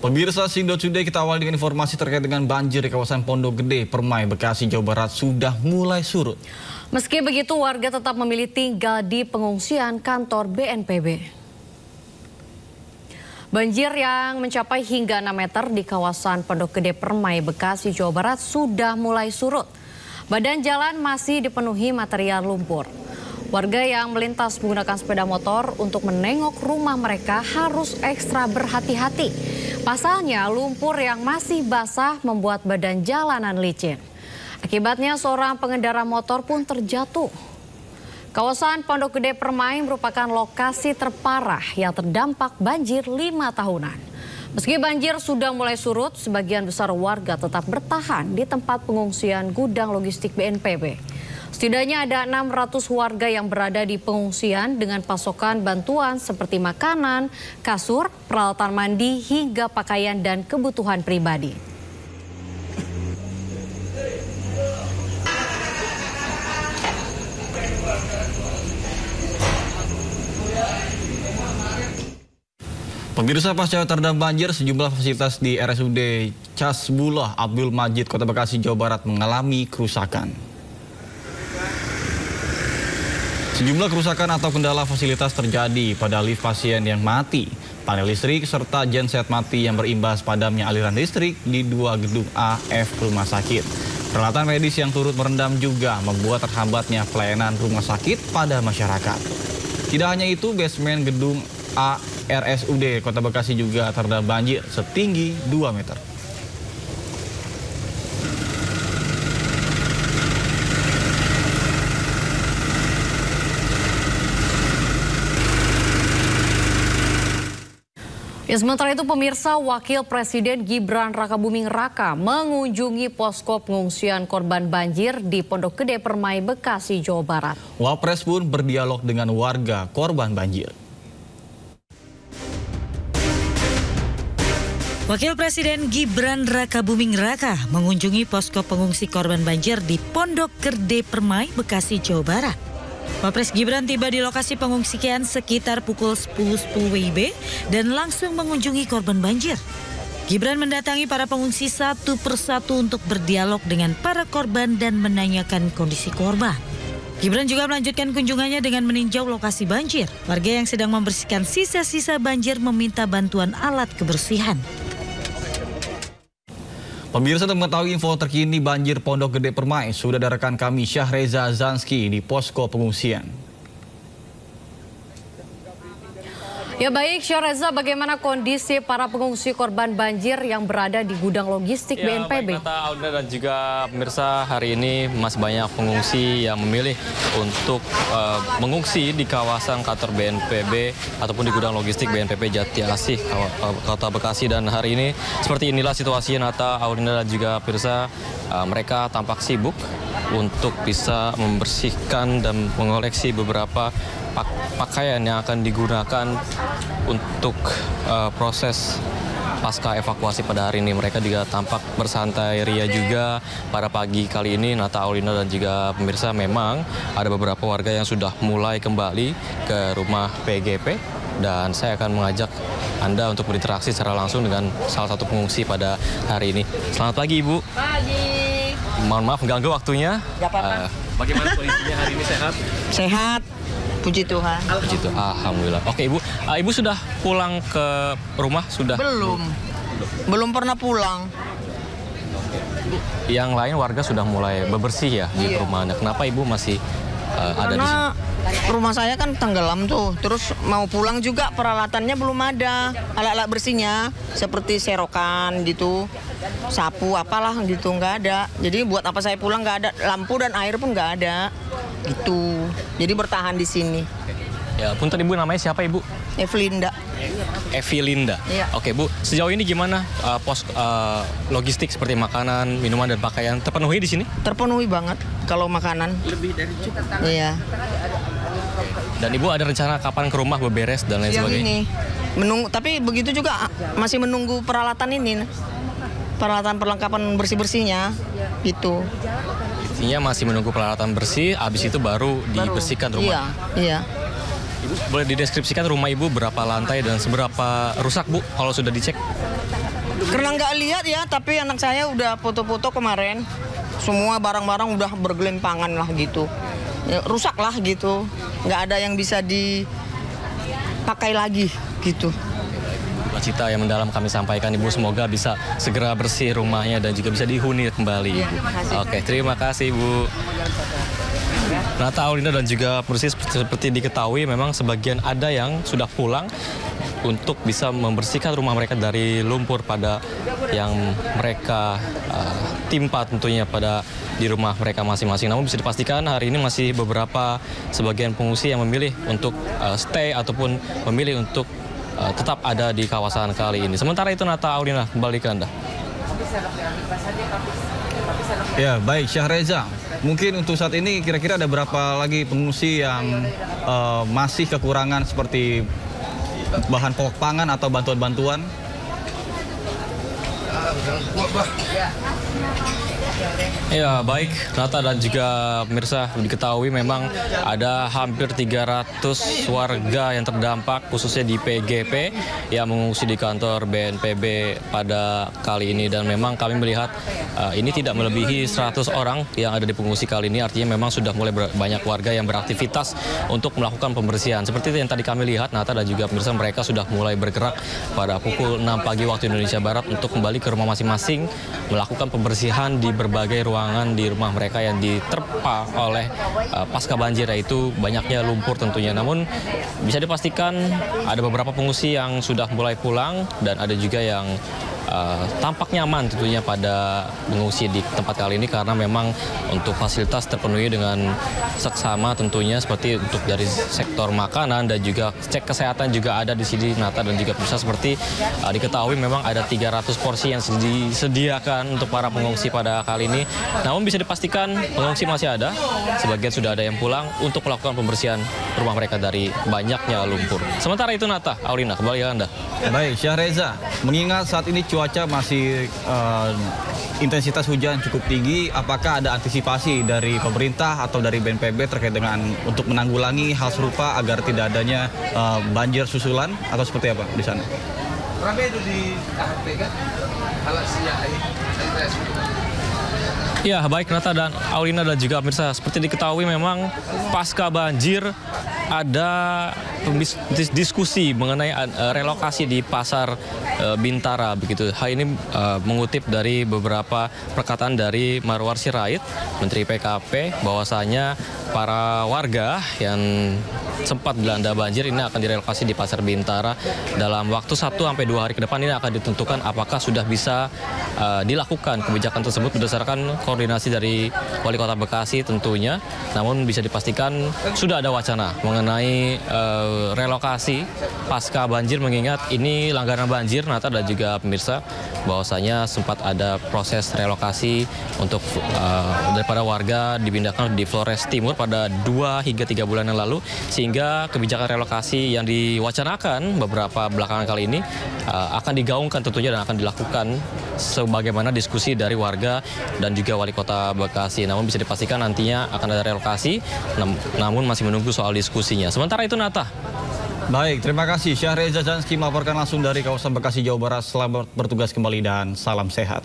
Pemirsa Sindo Today, kita awal dengan informasi terkait dengan banjir di kawasan Pondok Gede, Permai, Bekasi, Jawa Barat sudah mulai surut. Meski begitu, warga tetap memilih tinggal di pengungsian kantor BNPB. Banjir yang mencapai hingga 6 meter di kawasan Pondok Gede, Permai, Bekasi, Jawa Barat sudah mulai surut. Badan jalan masih dipenuhi material lumpur. Warga yang melintas menggunakan sepeda motor untuk menengok rumah mereka harus ekstra berhati-hati. Pasalnya, lumpur yang masih basah membuat badan jalanan licin. Akibatnya, seorang pengendara motor pun terjatuh. Kawasan Pondok Gede Permai merupakan lokasi terparah yang terdampak banjir 5 tahunan. Meski banjir sudah mulai surut, sebagian besar warga tetap bertahan di tempat pengungsian gudang logistik BNPB. Setidaknya ada 600 warga yang berada di pengungsian dengan pasokan bantuan seperti makanan, kasur, peralatan mandi, hingga pakaian dan kebutuhan pribadi. Pemirsa, pasca terendam banjir, sejumlah fasilitas di RSUD Casbullah Abdul Majid, Kota Bekasi, Jawa Barat mengalami kerusakan. Sejumlah kerusakan atau kendala fasilitas terjadi pada lift pasien yang mati, panel listrik, serta genset mati yang berimbas padamnya aliran listrik di 2 gedung A, F rumah sakit. Peralatan medis yang turut merendam juga membuat terhambatnya pelayanan rumah sakit pada masyarakat. Tidak hanya itu, basement gedung A RSUD Kota Bekasi juga terendam banjir setinggi 2 meter. Ya, sementara itu pemirsa, Wakil Presiden Gibran Rakabuming Raka mengunjungi posko pengungsian korban banjir di Pondok Gede Permai, Bekasi, Jawa Barat. Wapres pun berdialog dengan warga korban banjir. Wakil Presiden Gibran Rakabuming Raka mengunjungi posko pengungsi korban banjir di Pondok Gede Permai, Bekasi, Jawa Barat. Wapres Gibran tiba di lokasi pengungsian sekitar pukul 10.10 WIB dan langsung mengunjungi korban banjir. Gibran mendatangi para pengungsi satu persatu untuk berdialog dengan para korban dan menanyakan kondisi korban. Gibran juga melanjutkan kunjungannya dengan meninjau lokasi banjir. Warga yang sedang membersihkan sisa-sisa banjir meminta bantuan alat kebersihan. Pemirsa, untuk mengetahui info terkini banjir Pondok Gede Permai, sudah ada rekan kami Syahreza Zanski di posko pengungsian. Ya baik, Syahreza, bagaimana kondisi para pengungsi korban banjir yang berada di gudang logistik BNPB? Baik, kata Alda dan juga pemirsa, hari ini masih banyak pengungsi yang memilih untuk mengungsi di kawasan kantor BNPB ataupun di gudang logistik BNPB Jati Asih, Kota Bekasi. Dan hari ini seperti inilah situasinya, Nata, Aulinda dan juga pemirsa. Mereka tampak sibuk untuk bisa membersihkan dan mengoleksi beberapa pakaian yang akan digunakan untuk proses pasca evakuasi pada hari ini. Mereka juga tampak bersantai ria juga pada pagi kali ini. Nata, Aulinda dan juga pemirsa, memang ada beberapa warga yang sudah mulai kembali ke rumah PGP. Dan saya akan mengajak Anda untuk berinteraksi secara langsung dengan salah satu pengungsi pada hari ini. Selamat pagi, Ibu. Pagi. Mohon maaf mengganggu waktunya. Bagaimana kondisinya hari ini, sehat? Sehat. Puji Tuhan. Puji Tuhan. Alhamdulillah. Oke, Ibu. Ibu sudah pulang ke rumah? Sudah? Belum pernah pulang. Yang lain warga sudah mulai bebersih ya di rumahnya. Kenapa Ibu masih ada di sini? Rumah saya kan tenggelam tuh. Terus mau pulang juga peralatannya belum ada. Alat-alat bersihnya seperti serokan gitu, sapu apalah gitu, nggak ada. Jadi buat apa saya pulang, nggak ada lampu dan air pun nggak ada gitu. Jadi bertahan di sini. Ya, punten Ibu, namanya siapa Ibu? Evelinda. Evelinda. Iya. Oke, Bu. Sejauh ini gimana pos logistik seperti makanan, minuman dan pakaian terpenuhi di sini? Terpenuhi banget kalau makanan. Lebih dari cukup. Iya. Dan Ibu ada rencana kapan ke rumah beberes dan lain sebagainya? Menunggu, tapi begitu juga masih menunggu peralatan ini. Peralatan perlengkapan bersih-bersihnya gitu. Intinya masih menunggu peralatan bersih, habis itu baru dibersihkan rumah. Iya. Ibu boleh dideskripsikan rumah Ibu berapa lantai dan seberapa rusak Bu kalau sudah dicek? Karena nggak lihat ya, tapi anak saya udah foto-foto kemarin. Semua barang-barang udah bergelimpangan lah gitu. Ya, rusak lah gitu. Nggak ada yang bisa dipakai lagi gitu. Cita yang mendalam kami sampaikan Ibu, semoga bisa segera bersih rumahnya dan juga bisa dihuni kembali Ibu. Oke, terima kasih Ibu. Nata, Aulina dan juga Persis, seperti diketahui memang sebagian ada yang sudah pulang untuk bisa membersihkan rumah mereka dari lumpur pada yang mereka timpa tentunya di rumah mereka masing-masing. Namun bisa dipastikan hari ini masih beberapa sebagian pengungsi yang memilih untuk stay ataupun memilih untuk tetap ada di kawasan kali ini. Sementara itu Nata, Aulina, kembali ke Anda. Ya, baik Syahreza. Mungkin untuk saat ini kira-kira ada berapa lagi pengungsi yang masih kekurangan seperti bahan pokok pangan atau bantuan-bantuan? Ya, baik Nata dan juga pemirsa, diketahui memang ada hampir 300 warga yang terdampak khususnya di PGP yang mengungsi di kantor BNPB pada kali ini, dan memang kami melihat ini tidak melebihi 100 orang yang ada di pengungsi kali ini. Artinya memang sudah mulai banyak warga yang beraktivitas untuk melakukan pembersihan. Seperti yang tadi kami lihat Nata dan juga pemirsa, mereka sudah mulai bergerak pada pukul 6 pagi waktu Indonesia Barat untuk kembali ke rumah masing-masing melakukan pembersihan di berbagai ruangan di rumah mereka yang diterpa oleh pasca banjir, yaitu banyaknya lumpur tentunya. Namun bisa dipastikan ada beberapa pengungsi yang sudah mulai pulang dan ada juga yang tampak nyaman tentunya pada mengungsi di tempat kali ini, karena memang untuk fasilitas terpenuhi dengan seksama tentunya, seperti untuk dari sektor makanan dan juga cek kesehatan juga ada di sini Nata dan juga bisa seperti diketahui memang ada 300 porsi yang disediakan untuk para pengungsi pada kali ini. Namun bisa dipastikan pengungsi masih ada, sebagian sudah ada yang pulang untuk melakukan pembersihan rumah mereka dari banyaknya lumpur. Sementara itu Nata, Aulina, kembali ke Anda. Baik Syahreza, mengingat saat ini cuaca masih intensitas hujan cukup tinggi, apakah ada antisipasi dari pemerintah atau dari BNPB terkait dengan untuk menanggulangi hal serupa agar tidak adanya banjir susulan atau seperti apa di sana? Ya, baik Nata dan Aulina dan juga pemirsa, seperti diketahui memang pasca banjir ada diskusi mengenai relokasi di pasar Bintara begitu. Hal ini mengutip dari beberapa perkataan dari Marwar Sirait, Menteri PKP, bahwasanya para warga yang sempat dilanda banjir ini akan direlokasi di pasar Bintara dalam waktu 1 sampai 2 hari ke depan. Ini akan ditentukan apakah sudah bisa dilakukan kebijakan tersebut berdasarkan koordinasi dari Wali Kota Bekasi tentunya. Namun bisa dipastikan sudah ada wacana mengenai relokasi pasca banjir, mengingat ini langganan banjir Nata dan juga pemirsa, bahwasanya sempat ada proses relokasi untuk daripada warga dipindahkan di Flores Timur pada 2 hingga 3 bulan yang lalu, sehingga kebijakan relokasi yang diwacanakan beberapa belakangan kali ini akan digaungkan tentunya dan akan dilakukan sebagaimana diskusi dari warga dan juga Wali Kota Bekasi. Namun bisa dipastikan nantinya akan ada relokasi, namun masih menunggu soal diskusinya. Sementara itu Nata. Baik, terima kasih Syahreza Zanski melaporkan langsung dari kawasan Bekasi, Jawa Barat. Selamat bertugas kembali dan salam sehat.